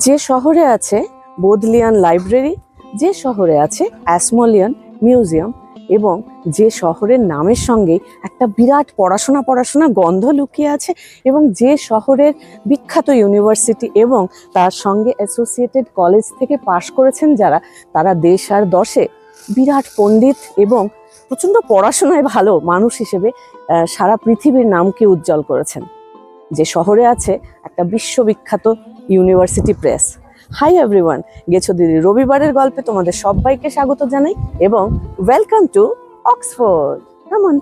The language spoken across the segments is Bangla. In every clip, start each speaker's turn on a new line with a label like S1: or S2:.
S1: যে শহরে আছে বোদলিয়ান লাইব্রেরি, যে শহরে আছে অ্যাসমোলিয়ান মিউজিয়াম এবং যে শহরের নামের সঙ্গে একটা বিরাট পড়াশোনা গন্ধ লুকিয়ে আছে এবং যে শহরের বিখ্যাত ইউনিভার্সিটি এবং তার সঙ্গে অ্যাসোসিয়েটেড কলেজ থেকে পাশ করেছেন যারা, তারা দেশ আর দশে বিরাট পণ্ডিত এবং প্রচণ্ড পড়াশোনায় ভালো মানুষ হিসেবে সারা পৃথিবীর নামকে উজ্জ্বল করেছেন। যে শহরে আছে একটা বিশ্ববিখ্যাত ইউনিভার্সিটি প্রেস। হাই এভরিওয়ান, গেছো দিদি রবিবারের গল্পে তোমাদের সবাইকে স্বাগত জানাই এবং ওয়েলকাম টু অক্সফোর্ড। কেমন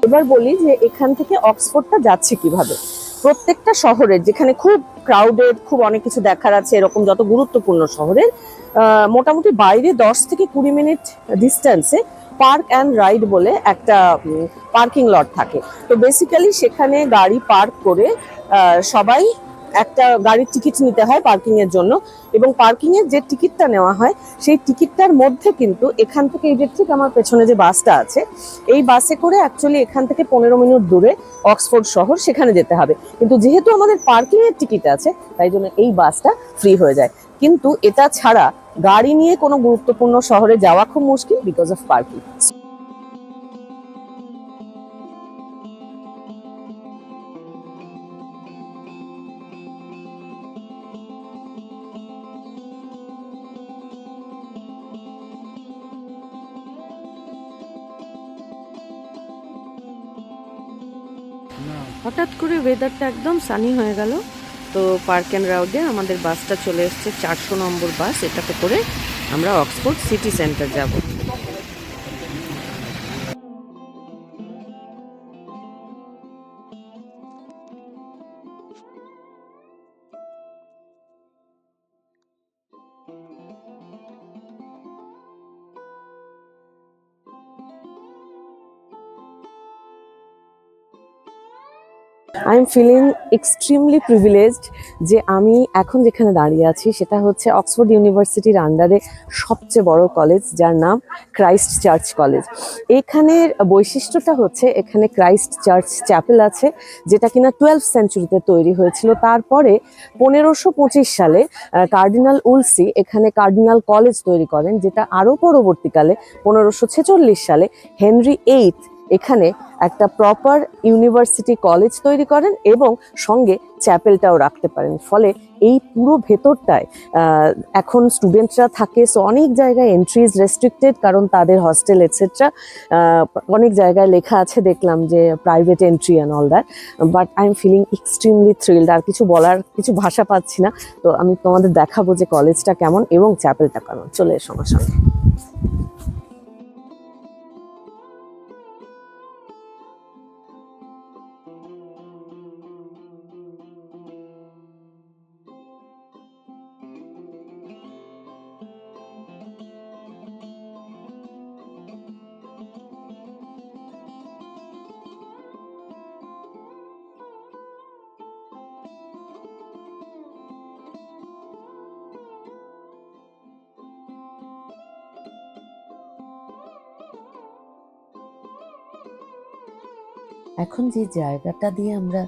S1: এবার বলি যে এখান থেকে অক্সফোর্ডটা যাচ্ছে কিভাবে। প্রত্যেকটা শহরের যেখানে খুব ক্রাউডেড, খুব অনেক কিছু দেখার আছে, এরকম যত গুরুত্বপূর্ণ শহরের মোটামুটি বাইরে 10 থেকে 20 মিনিট ডিস্টেন্সে পার্ক অ্যান্ড রাইড বলে একটা পার্কিং লট থাকে। তো বেসিক্যালি সেখানে গাড়ি পার্ক করে সবাই একটা গাড়ির টিকিট নিতে হয় পার্কিং এর জন্য, এবং পার্কিং এর যে টিকিটটা নেওয়া হয় সেই টিকিটটার মধ্যে কিন্তু এখান থেকে, এই যে ঠিক আমার পেছনে যে বাসটা আছে, এই বাসে করে অ্যাকচুয়ালি এখান থেকে 15 মিনিট দূরে অক্সফোর্ড শহর, সেখানে যেতে হবে। কিন্তু যেহেতু আমাদের পার্কিং এর টিকিট আছে তাই জন্য এই বাসটা ফ্রি হয়ে যায়। কিন্তু এটা ছাড়া গাড়ি নিয়ে কোনো গুরুত্বপূর্ণ শহরে যাওয়া খুব মুশকিল বিকজ অফ পার্কিং। হঠাৎ করে ওয়েদারটা একদম সানি হয়ে গেল, তো পার্ক অ্যান্ড রাউডে আমাদের বাসটা চলে এসছে, 400 নম্বর বাস। এটাতে করে আমরা অক্সফোর্ড সিটি সেন্টার যাব। I am feeling extremely privileged যে আমি এখন যেখানে দাঁড়িয়ে আছি সেটা হচ্ছে অক্সফোর্ড ইউনিভার্সিটির আন্ডারে সবচেয়ে বড় কলেজ, যার নাম ক্রাইস্ট চার্চ কলেজ। এখানের বৈশিষ্ট্যটা হচ্ছে এখানে ক্রাইস্ট চার্চ চ্যাপেল আছে, যেটা কিনা 12th সেঞ্চুরিতে তৈরি হয়েছিল। তারপরে 1525 সালে কার্ডিনাল উলসি এখানে কার্ডিনাল কলেজ তৈরি করেন, যেটা আরও পরবর্তীকালে 1546 সালে হেনরি এইথ এখানে একটা প্রপার ইউনিভার্সিটি কলেজ তৈরি করেন এবং সঙ্গে চ্যাপেলটাও রাখতে পারেন। ফলে এই পুরো ভেতরটায় এখন স্টুডেন্টরা থাকে, সো অনেক জায়গায় এন্ট্রিজ রেস্ট্রিক্টেড, কারণ তাদের হস্টেল এটসেট্রা অনেক জায়গায় লেখা আছে, দেখলাম যে private entry and all that. But I am feeling extremely thrilled, আর কিছু বলার কিছু ভাষা পাচ্ছি না। তো আমি তোমাদের দেখাবো যে কলেজটা কেমন এবং চ্যাপেলটা কেমন। চলে এসো আমার সঙ্গে। এখন যে জায়গাটা দিয়ে আমরা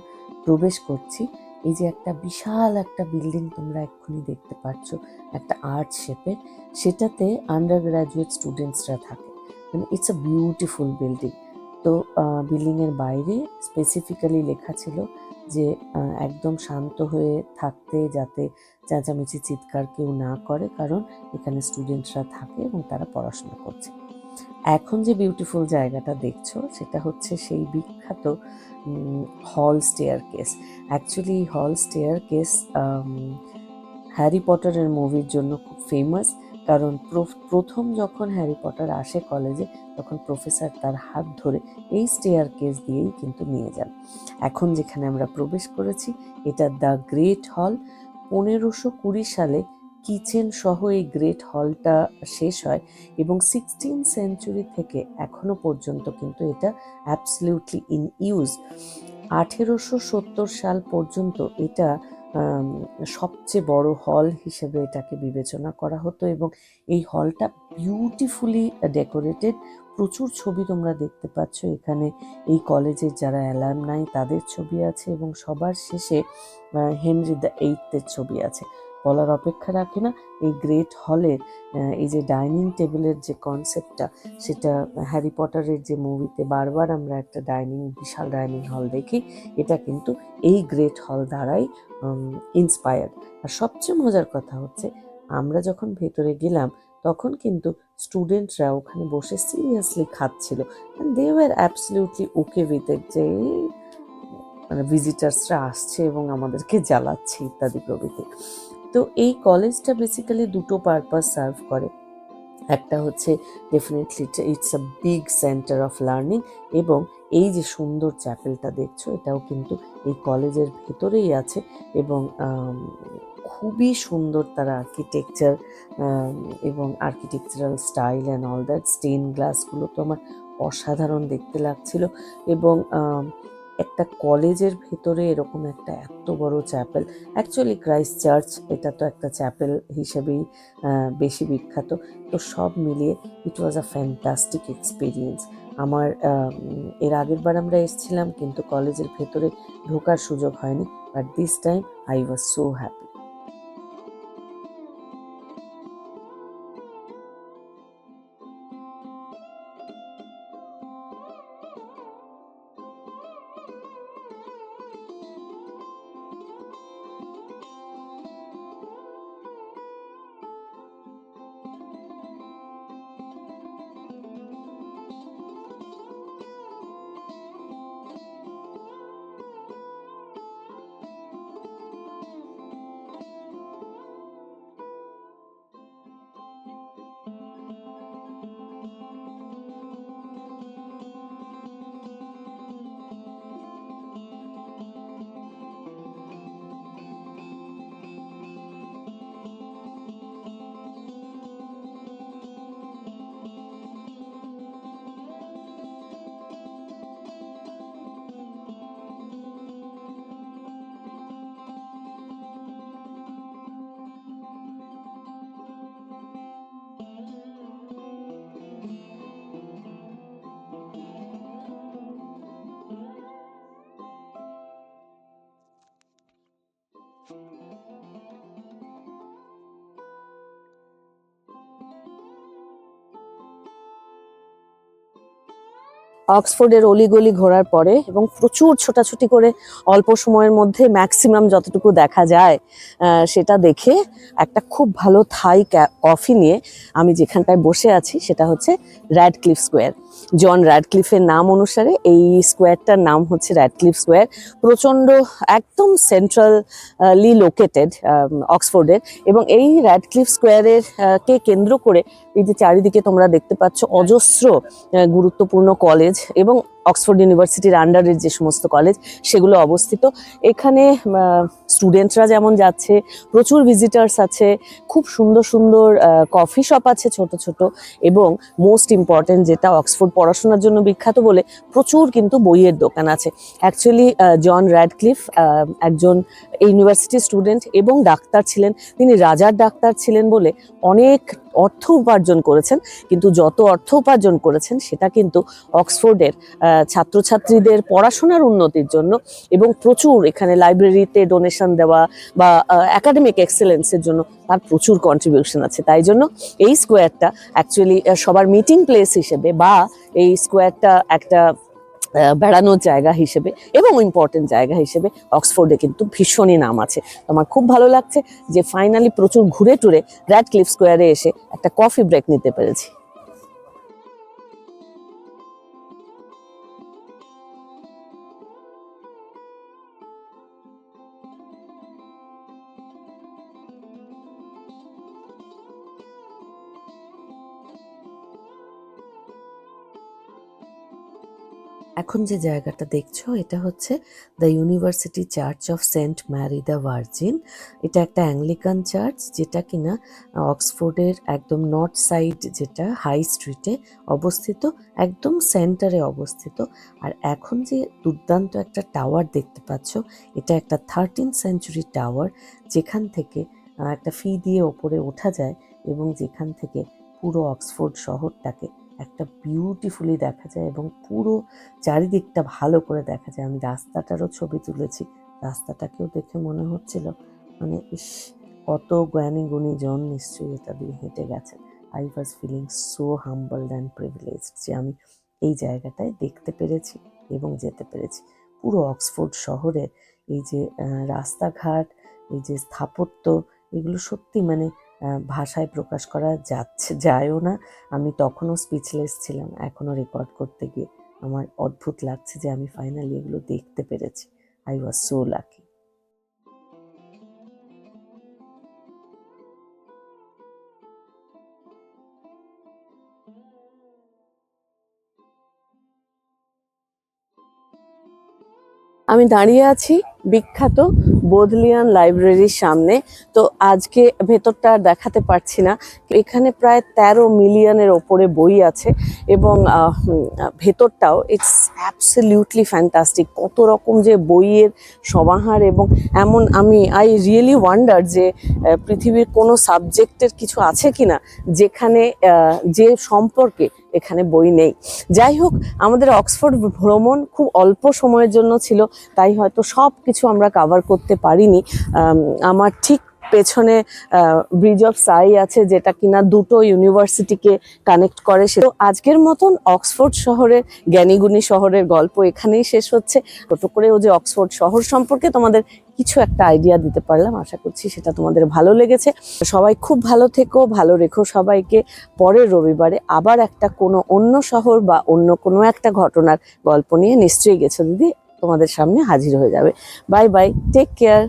S1: প্রবেশ করছি, এই যে একটা বিশাল একটা বিল্ডিং তোমরা এক্ষুনি দেখতে পাচ্ছ, একটা আর্ট শেপের, সেটাতে আন্ডার গ্রাজুয়েট স্টুডেন্টসরা থাকে। মানে ইটস আ বিউটিফুল বিল্ডিং। তো বিল্ডিংয়ের বাইরে স্পেসিফিক্যালি লেখা ছিল যে একদম শান্ত হয়ে থাকতে, যাতে চেঁচামেচি চিৎকার কেউ না করে, কারণ এখানে স্টুডেন্টসরা থাকে এবং তারা পড়াশোনা করছে। এখন যে বিউটিফুল জায়গাটা দেখছো সেটা হচ্ছে সেই বিখ্যাত হল স্টেয়ার কেস। অ্যাকচুয়ালি হল স্টেয়ার কেস হ্যারি পটারের মুভির জন্য খুব ফেমাস, কারণ প্রথম যখন হ্যারি পটার আসে কলেজে তখন প্রফেসর তার হাত ধরে এই স্টেয়ার কেস দিয়েই কিন্তু নিয়ে যান। এখন যেখানে আমরা প্রবেশ করেছি এটা দ্য গ্রেট হল। 1520 সালে কিচেন সহ এই গ্রেট হলটা শেষ হয় এবং 16th সেঞ্চুরি থেকে এখনো পর্যন্ত কিন্তু এটা অ্যাবসলিউটলি ইন ইউজ। 1870 সাল পর্যন্ত এটা সবচেয়ে বড় হল হিসেবে এটাকে বিবেচনা করা হতো এবং এই হলটা বিউটিফুলি ডেকোরেটেড। প্রচুর ছবি তোমরা দেখতে পাচ্ছ এখানে, এই কলেজের যারা অ্যালামনাই তাদের ছবি আছে এবং সবার শেষে হেনরি দ্য এইথের ছবি আছে। বলার অপেক্ষা রাখে না, এই গ্রেট হলের এই যে ডাইনিং টেবিলের যে কনসেপ্টটা, সেটা হ্যারি পটারের যে মুভিতে বারবার আমরা একটা বিশাল ডাইনিং হল দেখি, এটা কিন্তু এই গ্রেট হল দ্বারাই ইন্সপায়ার্ড। আর সবচেয়ে মজার কথা হচ্ছে আমরা যখন ভেতরে গেলাম তখন কিন্তু স্টুডেন্টরা ওখানে বসে সিরিয়াসলি খাচ্ছিল, and they were absolutely okay with it যে মানে ভিজিটার্সরা আসছে এবং আমাদেরকে জ্বালাচ্ছে ইত্যাদি প্রভৃতি। তো এই কলেজটা বেসিক্যালি দুটো পারপাস সার্ভ করে। একটা হচ্ছে definitely it's a big centre of learning, এবং এই যে সুন্দর চ্যাপেলটা দেখছো এটাও কিন্তু এই কলেজের ভেতরেই আছে এবং খুবই সুন্দর তার আর্কিটেকচার এবং architectural style and all that. Stain গ্লাসগুলো তো আমার অসাধারণ দেখতে লাগছিল এবং একটা কলেজের ভেতরে এরকম একটা এত বড় চ্যাপেল, অ্যাকচুয়ালি ক্রাইস্ট চার্চ এটা তো একটা চ্যাপেল হিসেবেই বেশি বিখ্যাত। তো সব মিলিয়ে ইট ওয়াজ আ ফ্যান্টাস্টিক এক্সপিরিয়েন্স। আমার এর আগের বার আমরা এসেছিলাম কিন্তু কলেজের ভেতরে ঢোকার সুযোগ হয়নি, but this time I was so happy. অক্সফোর্ডের অলিগলি ঘোরার পরে এবং প্রচুর ছোটাছুটি করে অল্প সময়ের মধ্যে ম্যাক্সিমাম যতটুকু দেখা যায় সেটা দেখে একটা খুব ভালো থাই কফি নিয়ে আমি যেখানটায় বসে আছি সেটা হচ্ছে র্যাডক্লিফ স্কোয়ার। জন র্যাডক্লিফের নাম অনুসারে এই স্কোয়ারটার নাম হচ্ছে র্যাডক্লিফ স্কোয়ার। প্রচণ্ড একদম সেন্ট্রালি লোকেটেড অক্সফোর্ডের, এবং এই র্যাডক্লিফ স্কোয়ারের কে কেন্দ্র করে এই যে চারিদিকে তোমরা দেখতে পাচ্ছ অজস্র গুরুত্বপূর্ণ কলেজ এবং অক্সফোর্ড ইউনিভার্সিটির আন্ডারের যে সমস্ত কলেজ সেগুলো অবস্থিত। এখানে স্টুডেন্টরা যেমন যাচ্ছে, প্রচুর ভিজিটার্স আছে, খুব সুন্দর সুন্দর কফি শপ আছে ছোট ছোট, এবং মোস্ট ইম্পর্টেন্ট যেটা অক্সফোর্ড পড়াশোনার জন্য বিখ্যাত বলে প্রচুর কিন্তু বইয়ের দোকান আছে। অ্যাকচুয়ালি জন র্যাডক্লিফ একজন ইউনিভার্সিটি স্টুডেন্ট এবং ডাক্তার ছিলেন। তিনি রাজার ডাক্তার ছিলেন বলে অনেক অর্থ উপার্জন করেছেন, কিন্তু যত অর্থ উপার্জন করেছেন সেটা কিন্তু অক্সফোর্ডের ছাত্রছাত্রীদের পড়াশোনার উন্নতির জন্য এবং প্রচুর এখানে লাইব্রেরিতে ডোনেশন দেওয়া বা একাডেমিক এক্সেলেন্সের জন্য তার প্রচুর কন্ট্রিবিউশন আছে। তাই জন্য এই স্কোয়ারটা অ্যাকচুয়ালি সবার মিটিং প্লেস হিসেবে বা এই স্কোয়ারটা একটা বেড়ানোর জায়গা হিসেবে এবং ইম্পর্টেন্ট জায়গা হিসেবে অক্সফোর্ডে কিন্তু ভীষণই নাম আছে। আমার খুব ভালো লাগছে যে ফাইনালি প্রচুর ঘুরে টুরে র্যাডক্লিফ স্কোয়ারে এসে একটা কফি ব্রেক নিতে পেরেছি। এখন যে জায়গাটা দেখছো এটা হচ্ছে the University Church of Saint Mary the Virgin. এটা একটা অ্যাংলিকান চার্চ, যেটা কিনা অক্সফোর্ডের একদম নর্থ সাইড, যেটা হাই স্ট্রিটে অবস্থিত, একদম সেন্টারে অবস্থিত। আর এখন যে দুর্দান্ত একটা টাওয়ার দেখতে পাচ্ছ, এটা একটা 13th সেঞ্চুরি টাওয়ার, যেখান থেকে একটা ফি দিয়ে ওপরে ওঠা যায় এবং যেখান থেকে পুরো অক্সফোর্ড শহরটাকে একটা বিউটিফুলি দেখা যায় এবং পুরো চারিদিকটা ভালো করে দেখা যায়। আমি রাস্তাটারও ছবি তুলেছি, রাস্তাটাকেও দেখে মনে হচ্ছিল মানে ইস, কত জ্ঞানী গুণী জন নিশ্চয়ই এটা দিয়ে হেঁটে গেছে। I was feeling so humbled and privileged যে আমি এই জায়গাটায় দেখতে পেরেছি এবং যেতে পেরেছি। পুরো অক্সফোর্ড শহরে এই যে রাস্তাঘাট, এই যে স্থাপত্য, এগুলো সত্যি মানে ভাষায় প্রকাশ করা যায়ও না। আমি তখনও স্পিচলেস ছিলাম, এখনও রেকর্ড করতে গিয়ে আমার অদ্ভুত লাগছে যে আমি ফাইনালি এগুলো দেখতে পেরেছি। I was so lucky. আমি দাঁড়িয়ে আছি বিখ্যাত বোধলিয়ান লাইব্রেরির সামনে। তো আজকে ভেতরটা দেখাতে পারছি না। এখানে প্রায় 13 মিলিয়নের ওপরে বই আছে এবং ভেতরটাও ইটস অ্যাবসলিউটলি ফ্যান্টাস্টিক। কত রকম যে বইয়ের সমাহার, এবং এমন আই রিয়েলি ওয়ান্ডার যে পৃথিবীর কোনো সাবজেক্টের কিছু আছে কিনা যেখানে যে সম্পর্কে এখানে বই নেই। যাই হোক, আমাদের অক্সফোর্ড ভ্রমণ খুব অল্প সময়ের জন্য ছিল, তাই হয়তো সব কিছু আমরা কাভার করতে পারিনি। আমার ঠিক পেছনে ব্রিজ অফ সাই আছে, যেটা কিনা দুটো ইউনিভার্সিটিকে কানেক্ট করে। তো আজকের মতন অক্সফোর্ড শহরের, জ্ঞানীগুণী শহরের গল্প এখানেই শেষ হচ্ছে। ছোট করেও যে অক্সফোর্ড শহর সম্পর্কে তোমাদের কিছু একটা আইডিয়া দিতে পারলাম, আশা করছি সেটা তোমাদের ভালো লেগেছে। সবাই খুব ভালো থেকো, ভালো রেখো সবাইকে। পরের রবিবারে আবার একটা কোনো অন্য শহর বা অন্য কোনো একটা ঘটনার গল্প নিয়ে নিশ্চয়ই গেছো দিদি তোমাদের সামনে হাজির হয়ে যাবে। Bye bye, take care.